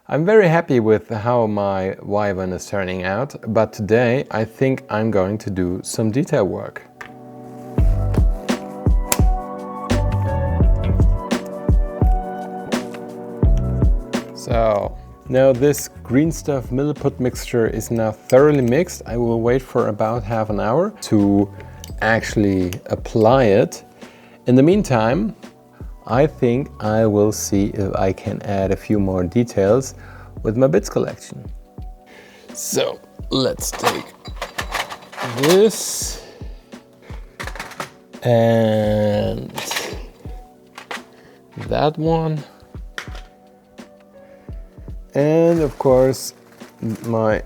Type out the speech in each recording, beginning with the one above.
I'm very happy with how my wyvern is turning out, but today I think I'm going to do some detail work. So now this green stuff milliput mixture is now thoroughly mixed. I will wait for about half an hour to actually apply it. In the meantime, I think I will see if I can add a few more details with my bits collection. So let's take this and that one. And of course, my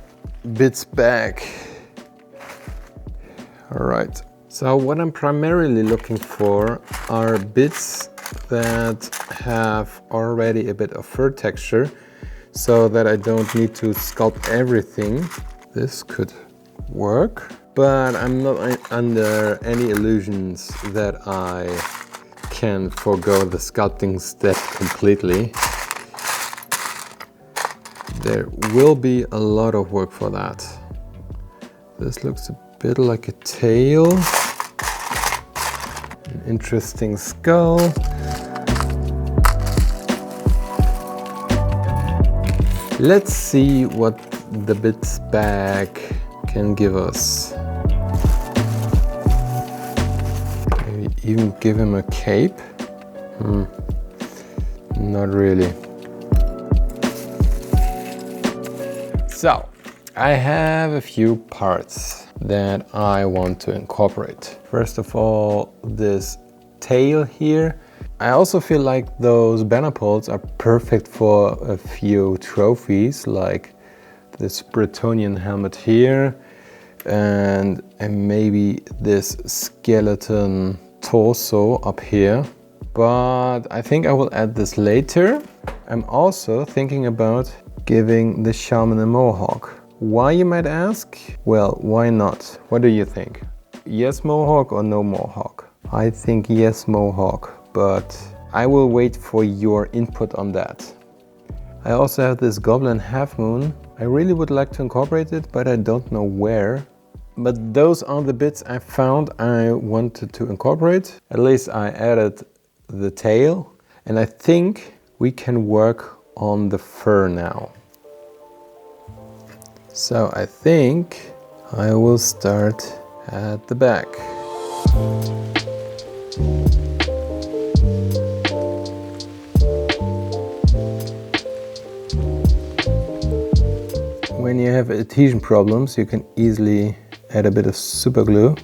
bits bag. All right, so what I'm primarily looking for are bits that have already a bit of fur texture so that I don't need to sculpt everything. This could work, but I'm not under any illusions that I can forego the sculpting step completely. There will be a lot of work for that. This looks a bit like a tail. An interesting skull. Let's see what the bits bag can give us. Maybe even give him a cape? Not really. So, I have a few parts that I want to incorporate. First of all, this tail here. I also feel like those banner poles are perfect for a few trophies, like this Bretonnian helmet here, and maybe this skeleton torso up here. But I think I will add this later. I'm also thinking about giving the shaman a mohawk. Why, you might ask? Well, why not? What do you think? Yes mohawk or no mohawk? I think yes mohawk, but I will wait for your input on that. I also have this goblin half moon. I really would like to incorporate it, but I don't know where. But those are the bits I found I wanted to incorporate. At least I added the tail, and I think we can work on the fur now. So I think I will start at the back. When you have adhesion problems, you can easily add a bit of super glue.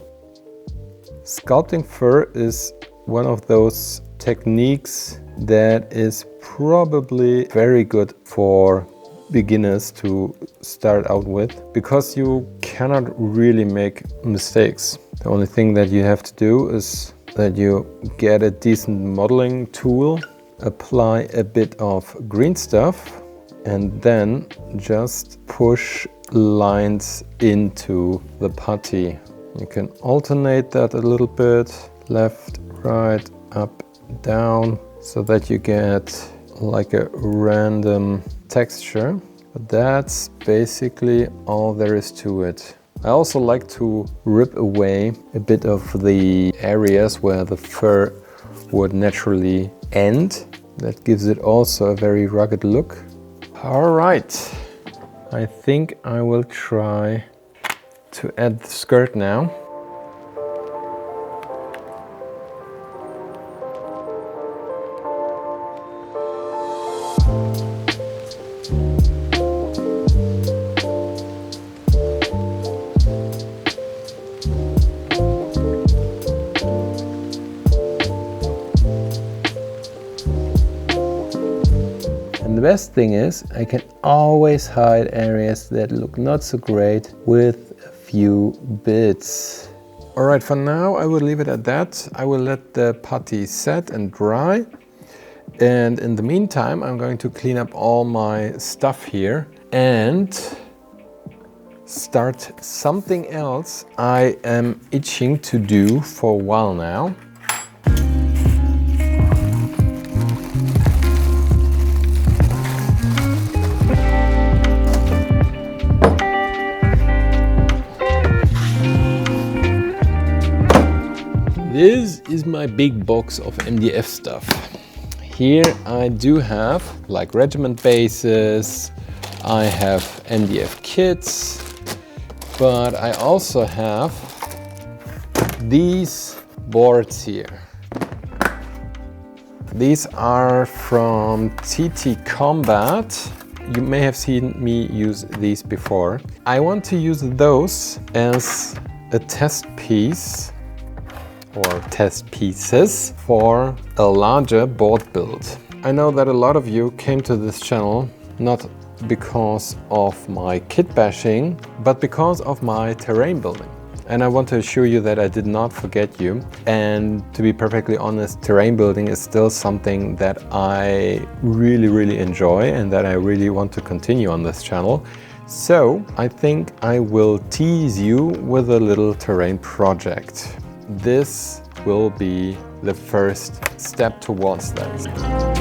Sculpting fur is one of those techniques that is probably very good for beginners to start out with, because you cannot really make mistakes. The only thing that you have to do is that you get a decent modeling tool, apply a bit of green stuff, and then just push lines into the putty. You can alternate that a little bit, left, right, up, down, so that you get like a random texture. But that's basically all there is to it. I also like to rip away a bit of the areas where the fur would naturally end. That gives it also a very rugged look. All right, I think I will try to add the skirt now. And the best thing is, I can always hide areas that look not so great with a few bits. Alright, for now I will leave it at that. I will let the putty set and dry. And in the meantime, I'm going to clean up all my stuff here and start something else I am itching to do for a while now. this is my big box of MDF stuff. Here I do have like regiment bases, I have MDF kits, but I also have these boards here. These are from TT Combat. You may have seen me use these before. I want to use those as a test piece or test pieces for a larger board build. I know that a lot of you came to this channel not because of my kit bashing, but because of my terrain building. And I want to assure you that I did not forget you. And to be perfectly honest, terrain building is still something that I really enjoy and that I really want to continue on this channel. So I think I will tease you with a little terrain project. This will be the first step towards that.